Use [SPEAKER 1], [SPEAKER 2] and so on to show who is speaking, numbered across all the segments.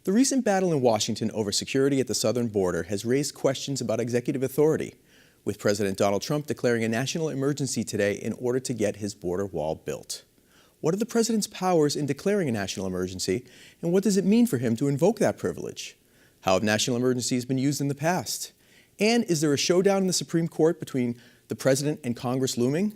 [SPEAKER 1] The recent battle in Washington over security at the southern border has raised questions about executive authority, with President Donald Trump declaring a national emergency today in order to get his border wall built. What are the president's powers in declaring a national emergency, and what does it mean for him to invoke that privilege? How have national emergencies been used in the past? And is there a showdown in the Supreme Court between the president and Congress looming?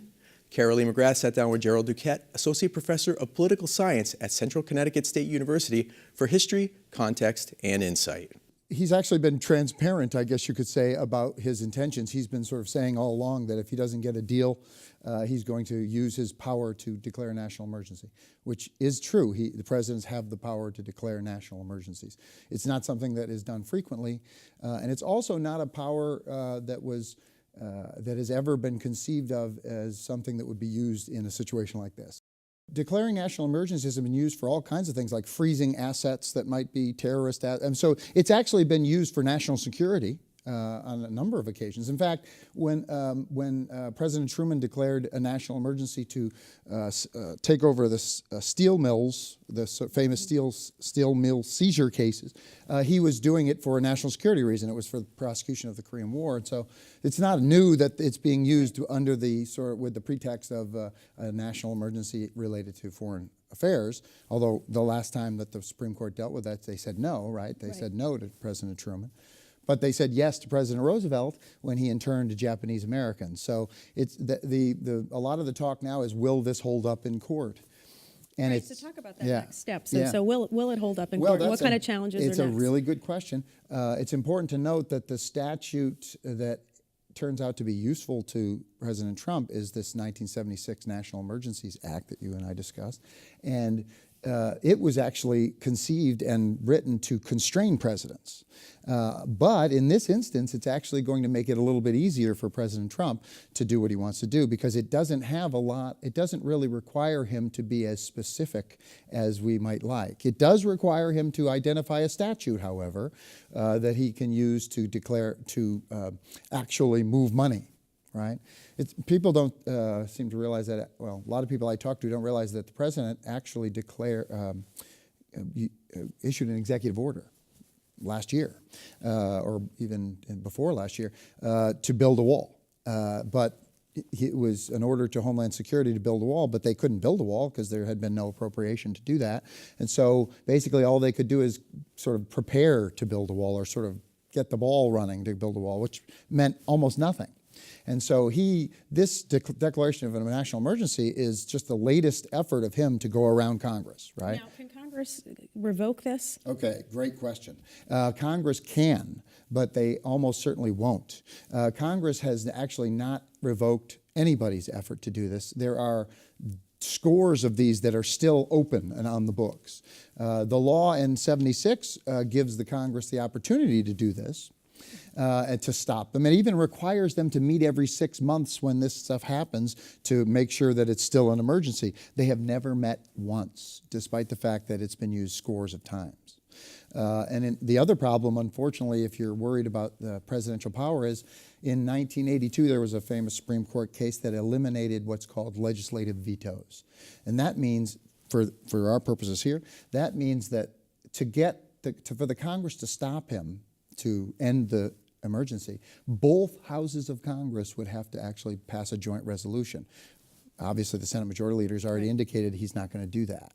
[SPEAKER 1] Carolee McGrath sat down with Jerold Duquette, Associate Professor of Political Science at Central Connecticut State University, for history, context, and insight.
[SPEAKER 2] He's actually been transparent, I guess you could say, about his intentions. He's been sort of saying all along that if he doesn't get a deal, he's going to use his power to declare a national emergency, which is true. The presidents have the power to declare national emergencies. It's not something that is done frequently, and it's also not a power that has ever been conceived of as something that would be used in a situation like this. Declaring national emergencies have been used for all kinds of things, like freezing assets that might be terrorist assets. And so it's actually been used for national security on a number of occasions. In fact, when President Truman declared a national emergency to take over the steel mills, the famous steel mill seizure cases, he was doing it for a national security reason. It was for the prosecution of the Korean War. And so it's not new that it's being used under the with the pretext of a national emergency related to foreign affairs, although the last time that the Supreme Court dealt with that, they said no, right? They said no to President Truman. But they said yes to President Roosevelt when he interned Japanese Americans. So it's a lot of the talk now is, will this hold up in court? And
[SPEAKER 3] right, so talk about that next step. So will it hold up in court? What kind of challenges are next?
[SPEAKER 2] It's a really good question. It's important to note that the statute that turns out to be useful to President Trump is this 1976 National Emergencies Act that you and I discussed. And it was actually conceived and written to constrain presidents. But in this instance, it's actually going to make it a little bit easier for President Trump to do what he wants to do, because it doesn't really require him to be as specific as we might like. It does require him to identify a statute, however, that he can use to declare, to actually move money. Right? People don't seem to realize that. Well, a lot of people I talk to don't realize that the president actually issued an executive order last year, or even before last year, to build a wall. But it was an order to Homeland Security to build a wall, but they couldn't build a wall because there had been no appropriation to do that. And so basically all they could do is sort of prepare to build a wall, or sort of get the ball running to build a wall, which meant almost nothing. And so this declaration of a national emergency is just the latest effort of him to go around Congress, right?
[SPEAKER 3] Now, can Congress revoke this?
[SPEAKER 2] Okay, great question. Congress can, but they almost certainly won't. Congress has actually not revoked anybody's effort to do this. There are scores of these that are still open and on the books. The law in '76 gives the Congress the opportunity to do this. To stop them. It even requires them to meet every 6 months when this stuff happens to make sure that it's still an emergency. They have never met once, despite the fact that it's been used scores of times. The other problem, unfortunately, if you're worried about the presidential power, is in 1982 there was a famous Supreme Court case that eliminated what's called legislative vetoes. And that means, for our purposes here, that means that for the Congress to stop him, to end the emergency, both houses of Congress would have to actually pass a joint resolution. Obviously, the Senate Majority Leader has already indicated he's not going to do that.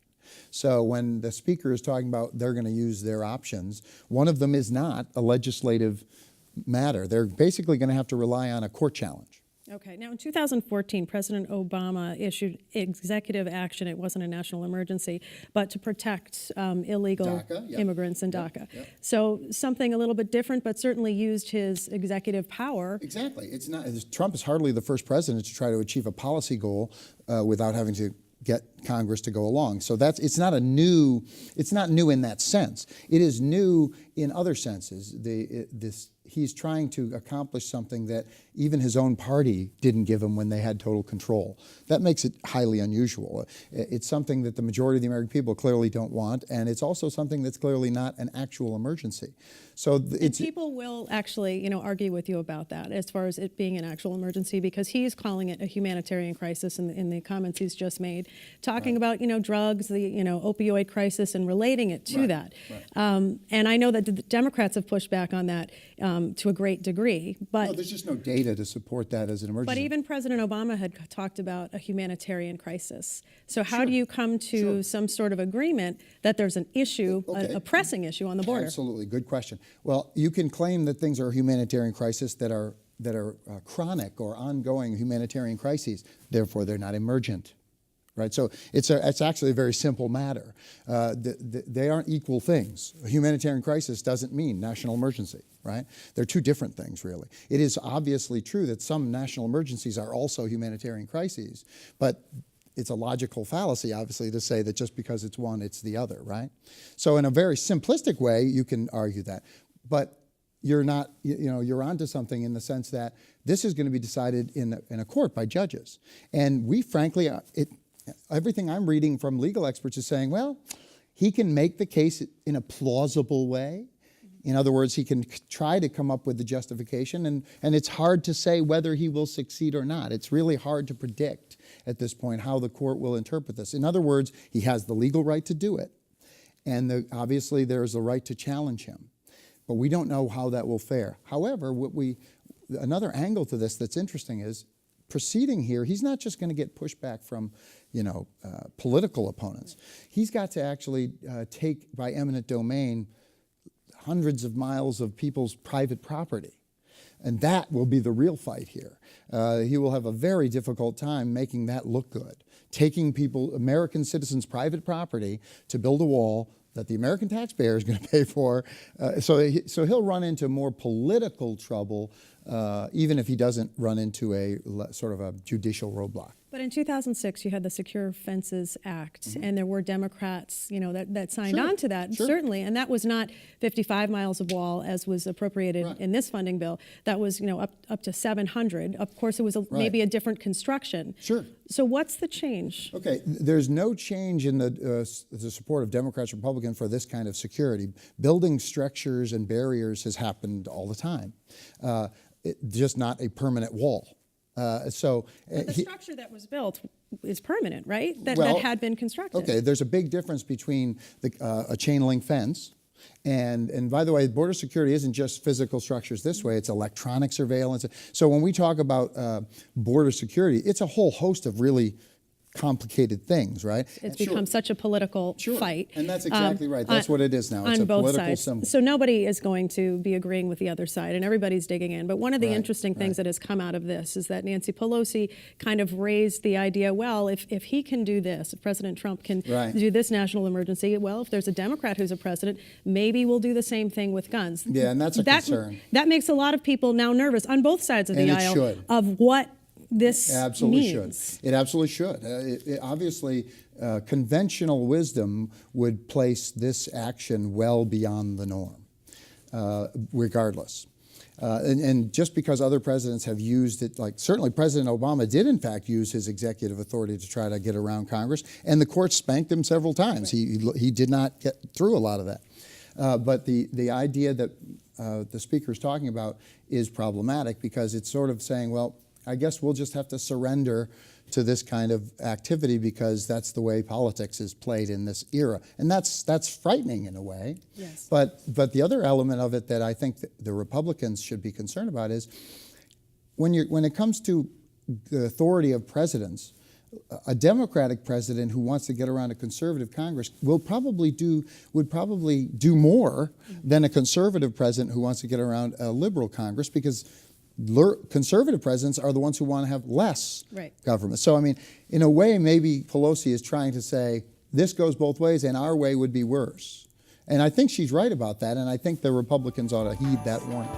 [SPEAKER 2] So when the Speaker is talking about they're going to use their options, one of them is not a legislative matter. They're basically going to have to rely on a court challenge.
[SPEAKER 3] Okay. Now, in 2014, President Obama issued executive action. It wasn't a national emergency, but to protect illegal immigrants in DACA. Yep. So something a little bit different, but certainly used his executive power.
[SPEAKER 2] Exactly. It's not. Trump is hardly the first president to try to achieve a policy goal without having to get Congress to go along. So it's not new in that sense. It is new in other senses. This he's trying to accomplish something that even his own party didn't give him when they had total control. That makes it highly unusual. It's something that the majority of the American people clearly don't want, and it's also something that's clearly not an actual emergency. So it's,
[SPEAKER 3] people will actually, argue with you about that as far as it being an actual emergency, because he's calling it a humanitarian crisis in the comments he's just made, talking about, drugs, the, opioid crisis, and relating it to that. And I know that the Democrats have pushed back on that to a great degree, but
[SPEAKER 2] no, there's just no data to support that as an emergency.
[SPEAKER 3] But even President Obama had talked about a humanitarian crisis. So how do you come to some sort of agreement that there's an issue, a pressing issue on the border?
[SPEAKER 2] Absolutely, good question. Well, you can claim that things are a humanitarian crisis that are chronic or ongoing humanitarian crises. Therefore, they're not emergent. Right, so it's actually a very simple matter. They aren't equal things. A humanitarian crisis doesn't mean national emergency, right? They're two different things, really. It is obviously true that some national emergencies are also humanitarian crises, but it's a logical fallacy, obviously, to say that just because it's one, it's the other, right? So in a very simplistic way, you can argue that, but you're not, you're onto something in the sense that this is going to be decided in a court by judges, and we frankly, everything I'm reading from legal experts is saying, well, he can make the case in a plausible way. In other words, he can try to come up with the justification, and it's hard to say whether he will succeed or not. It's really hard to predict at this point how the court will interpret this. In other words, he has the legal right to do it, and obviously there's a right to challenge him. But we don't know how that will fare. However, another angle to this that's interesting is, proceeding here, he's not just going to get pushback from, political opponents. He's got to actually take by eminent domain hundreds of miles of people's private property. And that will be the real fight here. He will have a very difficult time making that look good. Taking American citizens' private property to build a wall that the American taxpayer is going to pay for. So he'll run into more political trouble, even if he doesn't run into a sort of a judicial roadblock.
[SPEAKER 3] But in 2006, you had the Secure Fences Act, and there were Democrats, that signed on to that, certainly. And that was not 55 miles of wall, as was appropriated in this funding bill. That was, up to 700. Of course, it was maybe a different construction. So what's the change?
[SPEAKER 2] Okay, there's no change in the support of Democrats, Republicans for this kind of security. Building structures and barriers has happened all the time. Just not a permanent wall.
[SPEAKER 3] But the structure that was built is permanent, right? That had been constructed.
[SPEAKER 2] Okay, there's a big difference between a chain link fence and by the way, border security isn't just physical structures this way, it's electronic surveillance. So when we talk about border security, it's a whole host of really complicated things, right?
[SPEAKER 3] It's become such a political fight.
[SPEAKER 2] And that's exactly right. That's what it is now. It's
[SPEAKER 3] on
[SPEAKER 2] a
[SPEAKER 3] both
[SPEAKER 2] political
[SPEAKER 3] sides.
[SPEAKER 2] symbol.
[SPEAKER 3] So nobody is going to be agreeing with the other side, and everybody's digging in. But one of the interesting things that has come out of this is that Nancy Pelosi kind of raised the idea, well, if he can do this, if President Trump can do this national emergency, well, if there's a Democrat who's a president, maybe we'll do the same thing with guns.
[SPEAKER 2] Yeah, and that's a concern.
[SPEAKER 3] That makes a lot of people now nervous on both sides of the aisle of what this means.
[SPEAKER 2] It absolutely should. Obviously, conventional wisdom would place this action well beyond the norm, regardless. And just because other presidents have used it, like certainly President Obama did in fact use his executive authority to try to get around Congress, and the court spanked him several times. He did not get through a lot of that. But the idea that the speaker is talking about is problematic because it's sort of saying, well, I guess we'll just have to surrender to this kind of activity because that's the way politics is played in this era. And that's frightening in a way.
[SPEAKER 3] Yes.
[SPEAKER 2] But the other element of it that I think the Republicans should be concerned about is when it comes to the authority of presidents, a Democratic president who wants to get around a conservative Congress would probably do more than a conservative president who wants to get around a liberal Congress, because conservative presidents are the ones who want to have less government. So, I mean, in a way, maybe Pelosi is trying to say, this goes both ways, and our way would be worse. And I think she's right about that, and I think the Republicans ought to heed that warning.